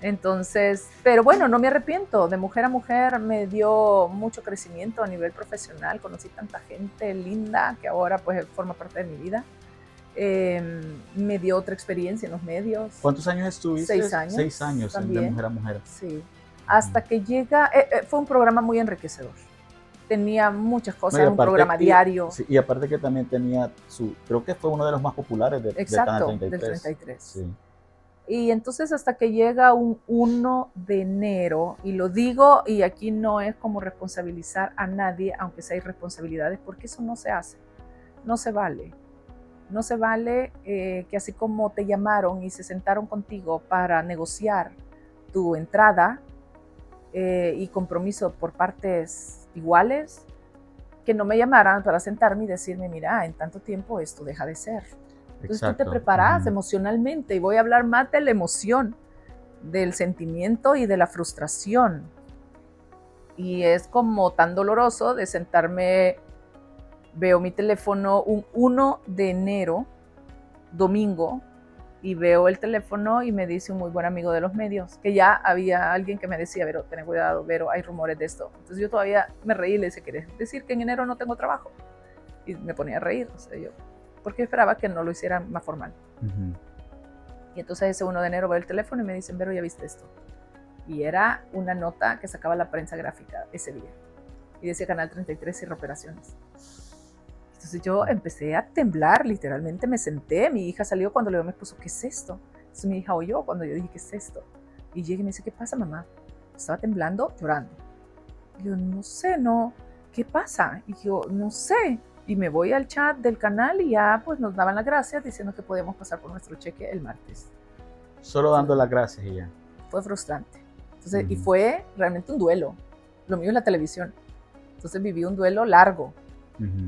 Entonces, pero bueno, no me arrepiento. De mujer a mujer me dio mucho crecimiento a nivel profesional. Conocí tanta gente linda que ahora pues forma parte de mi vida. Me dio otra experiencia en los medios. ¿Cuántos años estuviste? 6 años. 6 años también. de mujer a mujer. Sí. Hasta que llega, fue un programa muy enriquecedor. Tenía muchas cosas, No, un programa diario. Sí, y aparte que también tenía creo que fue uno de los más populares de Exacto, Canal 33. del 33. Sí. Y entonces hasta que llega un 1 de enero, y lo digo, y aquí no es como responsabilizar a nadie, aunque sea irresponsabilidades, porque eso no se hace, no se vale. No se vale que así como te llamaron y se sentaron contigo para negociar tu entrada y compromiso por partes iguales, que no me llamaran para sentarme y decirme, mira, en tanto tiempo esto deja de ser. Entonces tú te preparas emocionalmente, y voy a hablar más de la emoción, del sentimiento y de la frustración. Y es como tan doloroso de sentarme, veo mi teléfono un 1 de enero, domingo, y veo el teléfono y me dice un muy buen amigo de los medios, que ya había alguien que me decía, Vero, ten cuidado, Vero, hay rumores de esto. Entonces yo todavía me reí y le dije, ¿quieres decir que en enero no tengo trabajo? Y me ponía a reír, o sea, yo, porque esperaba que no lo hiciera más formal. Y entonces ese 1 de enero veo el teléfono y me dicen, Vero, ¿ya viste esto? Y era una nota que sacaba la prensa gráfica ese día. Y decía Canal 33 y operaciones. Entonces yo empecé a temblar, literalmente me senté. Mi hija salió cuando le digo a mi esposo, ¿qué es esto? Entonces mi hija oyó cuando yo dije, ¿qué es esto? Y llega y me dice, ¿qué pasa, mamá? Estaba temblando, llorando. Y yo, no sé, no, ¿qué pasa? Y yo, no sé. Y me voy al chat del canal y ya pues nos daban las gracias diciendo que podíamos pasar por nuestro cheque el martes. Solo dando las gracias y ya. Fue frustrante. Entonces, y fue realmente un duelo. Lo mío es la televisión. Entonces viví un duelo largo,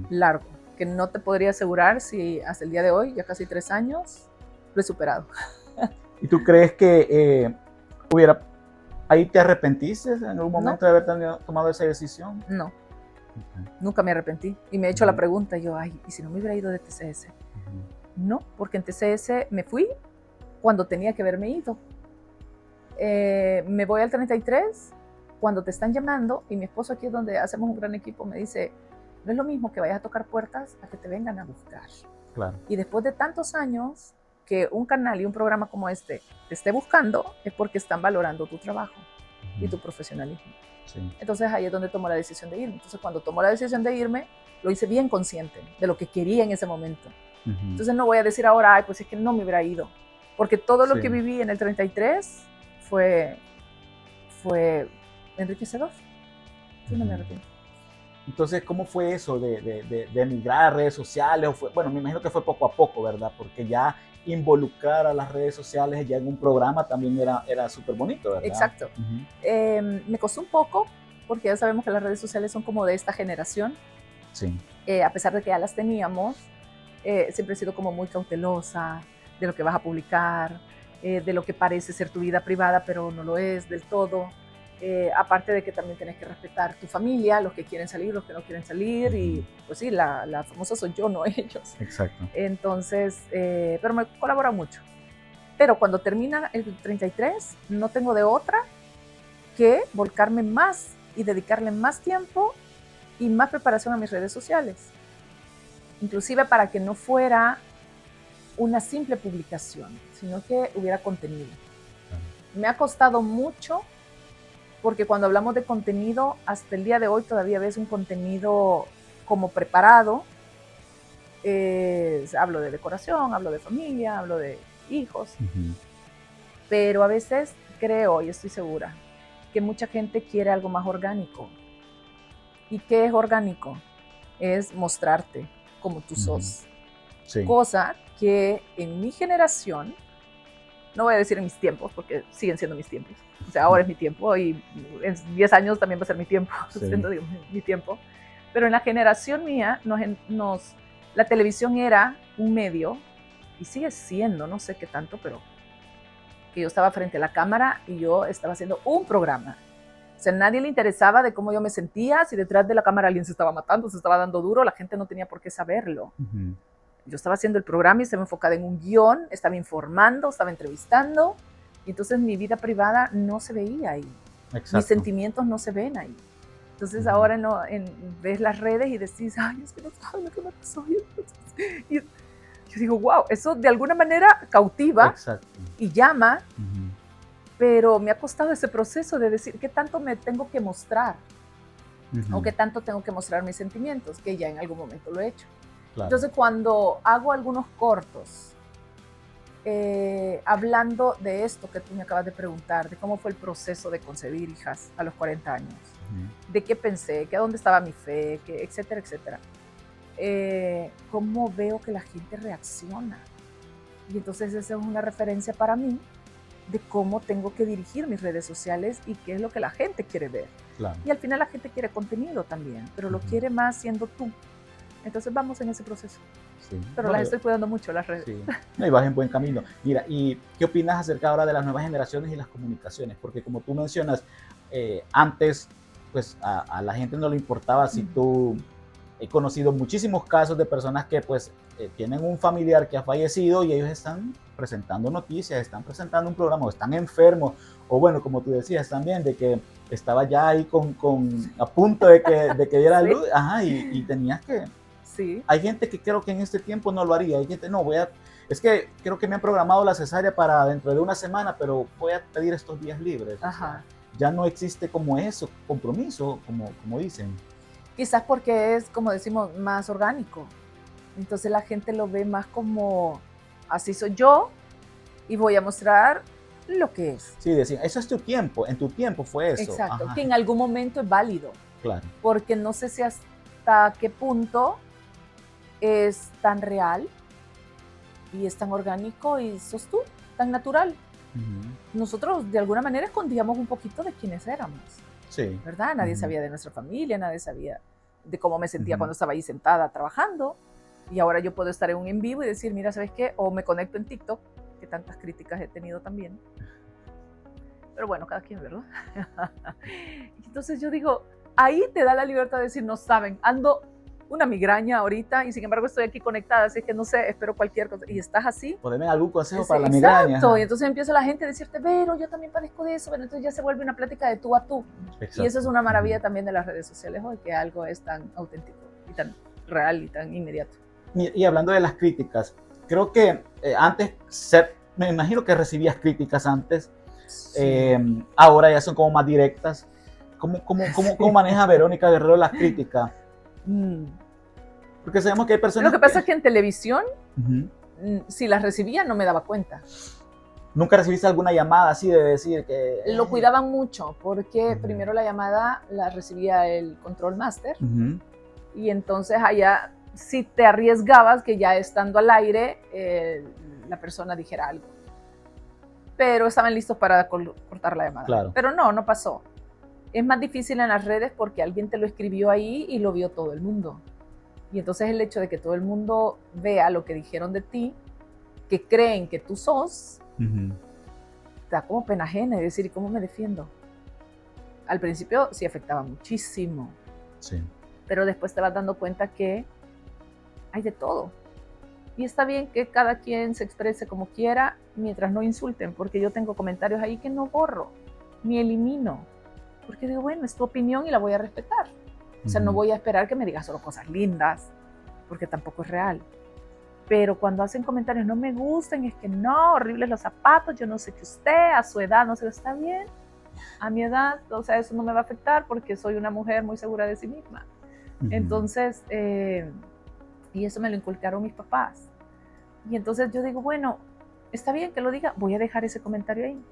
largo, que no te podría asegurar si hasta el día de hoy, ya casi 3 años, lo he superado. ¿Y tú crees que ahí te arrepentiste en algún momento de haber tomado esa decisión? No. Nunca me arrepentí. Y me he hecho la pregunta, yo, ay, ¿y si no me hubiera ido de TCS? No, porque en TCS me fui cuando tenía que haberme ido. Me voy al 33 cuando te están llamando, y mi esposo, aquí es donde hacemos un gran equipo, me dice, no es lo mismo que vayas a tocar puertas a que te vengan a buscar. Claro. Y después de tantos años, que un canal y un programa como este te esté buscando, es porque están valorando tu trabajo y tu profesionalismo. Sí. Entonces ahí es donde tomo la decisión de irme. Entonces cuando tomo la decisión de irme, lo hice bien consciente de lo que quería en ese momento. Entonces no voy a decir ahora, ay, pues es que no me hubiera ido, porque todo lo que viví en el 33 fue enriquecedor. Sí, no me arrepiento. Entonces, ¿cómo fue eso de emigrar a redes sociales? Bueno, me imagino que fue poco a poco, ¿verdad? Porque ya involucrar a las redes sociales ya en un programa también era súper bonito, ¿verdad? Exacto. Me costó un poco, porque ya sabemos que las redes sociales son como de esta generación. Sí. A pesar de que ya las teníamos, siempre he sido como muy cautelosa de lo que vas a publicar, de lo que parece ser tu vida privada, pero no lo es del todo. Aparte de que también tienes que respetar tu familia, los que quieren salir, los que no quieren salir, y pues sí, la famosa soy yo, no ellos. Exacto. Entonces, pero me colabora mucho. Pero cuando termina el 33, no tengo de otra que volcarme más y dedicarle más tiempo y más preparación a mis redes sociales. Inclusive para que no fuera una simple publicación, sino que hubiera contenido. Me ha costado mucho, porque cuando hablamos de contenido, hasta el día de hoy todavía ves un contenido como preparado. Hablo de decoración, hablo de familia, hablo de hijos, pero a veces creo y estoy segura que mucha gente quiere algo más orgánico. ¿Y qué es orgánico? Es mostrarte como tú sos. Sí. Cosa que en mi generación, no voy a decir en mis tiempos, porque siguen siendo mis tiempos. O sea, ahora es mi tiempo y en 10 años también va a ser mi tiempo, sí. Mi tiempo. Pero en la generación mía, la televisión era un medio, y sigue siendo, no sé qué tanto, pero que yo estaba frente a la cámara y yo estaba haciendo un programa. O sea, a nadie le interesaba de cómo yo me sentía, si detrás de la cámara alguien se estaba matando, se estaba dando duro, la gente no tenía por qué saberlo. yo estaba haciendo el programa y estaba enfocada en un guión, estaba informando, estaba entrevistando, y entonces mi vida privada no se veía ahí. Exacto. Mis sentimientos no se ven ahí. Entonces ahora no, ves las redes y decís, ay, es que no sabes lo que me pasó. Y yo digo, wow, eso de alguna manera cautiva. Exacto. Y llama, pero me ha costado ese proceso de decir qué tanto me tengo que mostrar o qué tanto tengo que mostrar mis sentimientos, que ya en algún momento lo he hecho. Claro. Entonces cuando hago algunos cortos, hablando de esto que tú me acabas de preguntar, de cómo fue el proceso de concebir hijas a los 40 años, de qué pensé, que dónde estaba mi fe, que etcétera, etcétera, cómo veo que la gente reacciona. Y entonces esa es una referencia para mí de cómo tengo que dirigir mis redes sociales y qué es lo que la gente quiere ver. Claro. Y al final la gente quiere contenido también, pero lo quiere más siendo tú. Entonces vamos en ese proceso. Sí. Pero las estoy cuidando mucho, las redes. Sí. No, y vas en buen camino. Mira, ¿y qué opinas acerca ahora de las nuevas generaciones y las comunicaciones? Porque como tú mencionas, antes pues a la gente no le importaba si tú... He conocido muchísimos casos de personas que pues tienen un familiar que ha fallecido y ellos están presentando noticias, están presentando un programa, o están enfermos, o bueno, como tú decías también, de que estaba ya ahí a punto de que diera sí. luz, ajá, y tenías que... Sí. Hay gente que creo que en este tiempo no lo haría, hay gente, no, es que creo que me han programado la cesárea para dentro de una semana, pero voy a pedir estos días libres. Ajá. O sea, ya no existe como eso, compromiso, como dicen. Quizás porque es, como decimos, más orgánico. Entonces la gente lo ve más como, así soy yo y voy a mostrar lo que es. Sí, decían, eso es tu tiempo, en tu tiempo fue eso. Exacto, ajá, que en algún momento es válido. Claro. Porque no sé si hasta qué punto es tan real y es tan orgánico y sos tú, tan natural. Nosotros de alguna manera escondíamos un poquito de quiénes éramos. Sí. ¿Verdad? Nadie sabía de nuestra familia, nadie sabía de cómo me sentía cuando estaba ahí sentada trabajando. Y ahora yo puedo estar en un en vivo y decir, mira, ¿sabes qué? O me conecto en TikTok, que tantas críticas he tenido también. Pero bueno, cada quien, ¿verdad? Entonces yo digo, ahí te da la libertad de decir, no saben, ando una migraña ahorita y sin embargo estoy aquí conectada, así que no sé, espero cualquier cosa. Y estás así. Poneme algún consejo Sí, para la migraña. Exacto, y entonces empieza la gente a decirte, pero yo también padezco de eso, pero entonces ya se vuelve una plática de tú a tú. Exacto. Y eso es una maravilla también de las redes sociales hoy, que algo es tan auténtico y tan real y tan inmediato. Y hablando de las críticas, creo que antes, me imagino que recibías críticas antes, sí. Ahora ya son como más directas. ¿Cómo maneja Verónica Guerrero las críticas? Porque sabemos que hay personas... Lo que pasa es que en televisión, si las recibía, no me daba cuenta. ¿Nunca recibiste alguna llamada así de decir que...? Lo cuidaban mucho, porque primero la llamada la recibía el control master, y entonces allá si te arriesgabas que ya estando al aire, la persona dijera algo. Pero estaban listos para cortar la llamada. Claro. Pero no pasó. Es más difícil en las redes porque alguien te lo escribió ahí y lo vio todo el mundo. Y entonces el hecho de que todo el mundo vea lo que dijeron de ti, que creen que tú sos, da como pena ajena, es decir, ¿cómo me defiendo? Al principio sí afectaba muchísimo. Sí. Pero después te vas dando cuenta que hay de todo. Y está bien que cada quien se exprese como quiera, mientras no insulten, porque yo tengo comentarios ahí que no borro, ni elimino. Porque digo, bueno, es tu opinión y la voy a respetar. O sea, no voy a esperar que me digas solo cosas lindas, porque tampoco es real. Pero cuando hacen comentarios, no me gustan, es que no, horribles los zapatos, yo no sé qué usted, a su edad, no sé, está bien. A mi edad, o sea, eso no me va a afectar porque soy una mujer muy segura de sí misma. Entonces, y eso me lo inculcaron mis papás. Y entonces yo digo, bueno, está bien que lo diga, voy a dejar ese comentario ahí.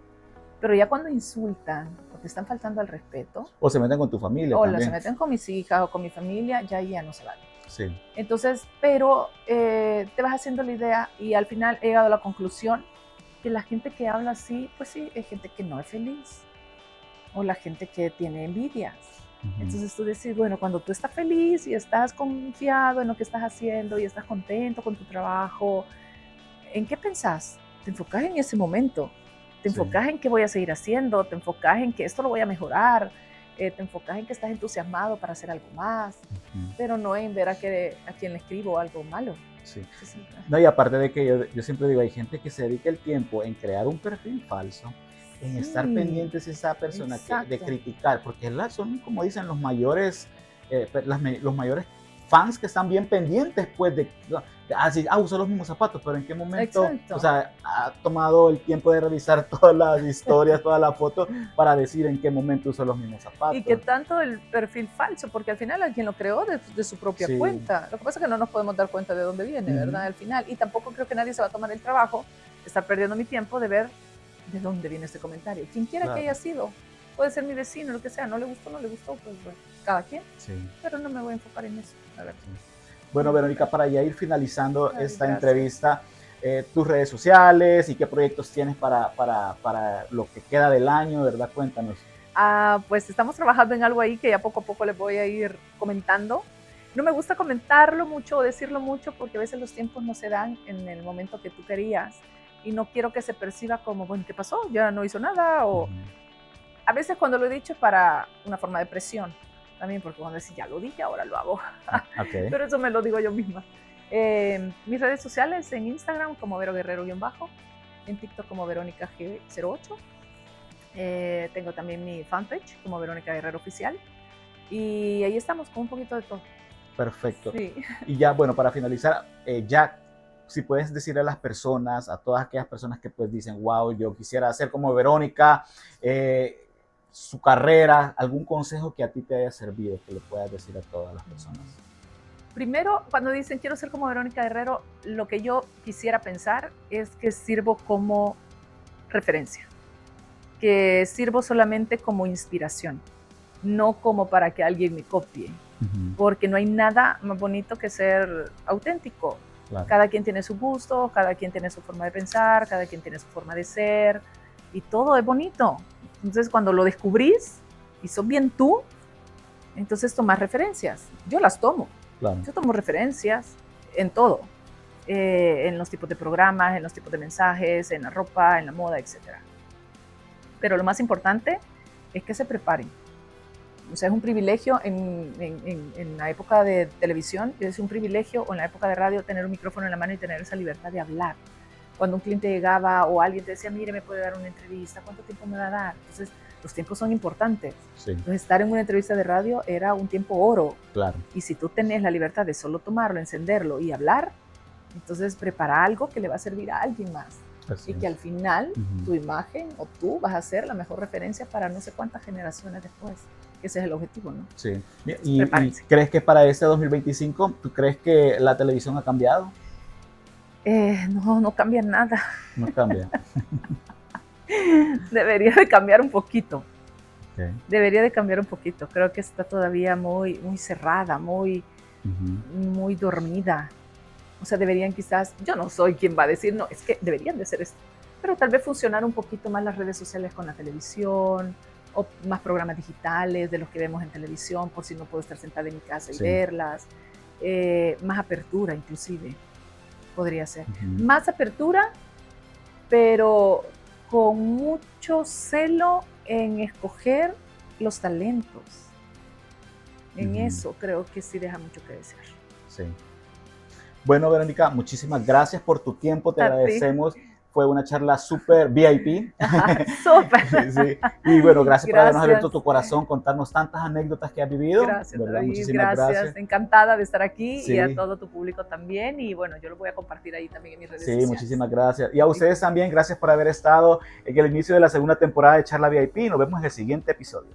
Pero ya cuando insultan o te están faltando al respeto. O se meten con tu familia. O también. Se meten con mis hijas o con mi familia, ya no se vale. Sí. Entonces, pero te vas haciendo la idea y al final he llegado a la conclusión que la gente que habla así, pues sí, es gente que no es feliz. O la gente que tiene envidias. Entonces tú decís, bueno, cuando tú estás feliz y estás confiado en lo que estás haciendo y estás contento con tu trabajo, ¿en qué pensás? Te enfocas en ese momento. Te enfocas en qué voy a seguir haciendo, te enfocas en que esto lo voy a mejorar, te enfocas en que estás entusiasmado para hacer algo más, pero no en ver a quien le escribo algo malo. Sí. Eso siempre. No, y aparte de que yo siempre digo, hay gente que se dedica el tiempo en crear un perfil falso, en estar Sí, pendientes de esa persona, de exacto. criticar, porque son, como dicen, los mayores, los mayores fans que están bien pendientes, pues, así, uso los mismos zapatos, pero ¿en qué momento, o Exacto. sea, ha tomado el tiempo de revisar todas las historias, todas las fotos, para decir en qué momento uso los mismos Y que zapatos? tanto el perfil falso, porque al final alguien lo creó de su propia Sí. cuenta. Lo que pasa es que no nos podemos dar cuenta de dónde viene, ¿verdad? Ujú. Al final. Y tampoco creo que nadie se va a tomar el trabajo de estar perdiendo mi tiempo de ver de dónde viene este comentario. Quien quiera que Claro, haya sido. Puede ser mi vecino, lo que sea. No le gustó, no le gustó, pues bueno, cada quien. sí. Pero no me voy a enfocar en eso, la verdad. Bueno, Verónica, para ya ir finalizando Ay, esta gracias. entrevista, tus redes sociales y qué proyectos tienes para lo que queda del año, ¿verdad? Cuéntanos. Pues estamos trabajando en algo ahí que ya poco a poco les voy a ir comentando. No me gusta comentarlo mucho o decirlo mucho porque a veces los tiempos no se dan en el momento que tú querías y no quiero que se perciba como, bueno, ¿qué pasó? Ya no hizo nada. O a veces cuando lo he dicho es para una forma de presión también, porque cuando decís, ya lo dije, ahora lo hago. Ok, Pero eso me lo digo yo misma. Mis redes sociales en Instagram como Vero Guerrero-bajo, en TikTok como Verónica G08. Tengo también mi fanpage como Verónica Guerrero Oficial. Y ahí estamos con un poquito de todo. perfecto. Sí. Y ya, bueno, para finalizar, ya, si puedes decirle a las personas, a todas aquellas personas que pues dicen, wow, yo quisiera hacer como Verónica, su carrera, algún consejo que a ti te haya servido, que le puedas decir a todas las personas. Primero, cuando dicen quiero ser como Verónica Guerrero, lo que yo quisiera pensar es que sirvo como referencia, que sirvo solamente como inspiración, no como para que alguien me copie, porque no hay nada más bonito que ser auténtico. Claro. Cada quien tiene su gusto, cada quien tiene su forma de pensar, cada quien tiene su forma de ser, y todo es bonito. Entonces, cuando lo descubrís y sos bien tú, entonces tomás referencias. Yo las tomo. Claro. Yo tomo referencias en todo, en los tipos de programas, en los tipos de mensajes, en la ropa, en la moda, etc. Pero lo más importante es que se preparen. O sea, es un privilegio en la época de televisión, es un privilegio, o en la época de radio, tener un micrófono en la mano y tener esa libertad de hablar. Cuando un cliente llegaba o alguien te decía, mire, me puede dar una entrevista, ¿cuánto tiempo me va a dar? Entonces, los tiempos son importantes. Sí. Entonces, estar en una entrevista de radio era un tiempo oro. Claro. Y si tú tenés la libertad de solo tomarlo, encenderlo y hablar, entonces prepara algo que le va a servir a alguien más. Así y que al final tu imagen o tú vas a ser la mejor referencia para no sé cuántas generaciones después. Ese es el objetivo, ¿no? Sí. ¿Y crees que para este 2025, tú crees que la televisión ha cambiado? No, no cambia nada. No cambia. Debería de cambiar un poquito. Okay. Debería de cambiar un poquito. Creo que está todavía muy, muy cerrada, muy, muy dormida. O sea, deberían quizás, yo no soy quien va a decir, no, es que deberían de hacer esto, pero tal vez funcionar un poquito más las redes sociales con la televisión, o más programas digitales de los que vemos en televisión, por si no puedo estar sentada en mi casa y verlas. Más apertura, inclusive, podría ser. Más apertura, pero con mucho celo en escoger los talentos. En eso creo que sí deja mucho que desear. Sí. Bueno, Verónica, muchísimas gracias por tu tiempo, te agradecemos. Fue una charla súper VIP. Súper. Sí. Y bueno, gracias por habernos abierto tu corazón, contarnos tantas anécdotas que has vivido. Gracias, ¿verdad? David, Muchísimas gracias. Encantada de estar aquí y a todo tu público también. Y bueno, yo lo voy a compartir ahí también en mis redes sociales. Sí, muchísimas gracias. Y a ustedes también, gracias por haber estado en el inicio de la segunda temporada de Charla VIP. Nos vemos en el siguiente episodio.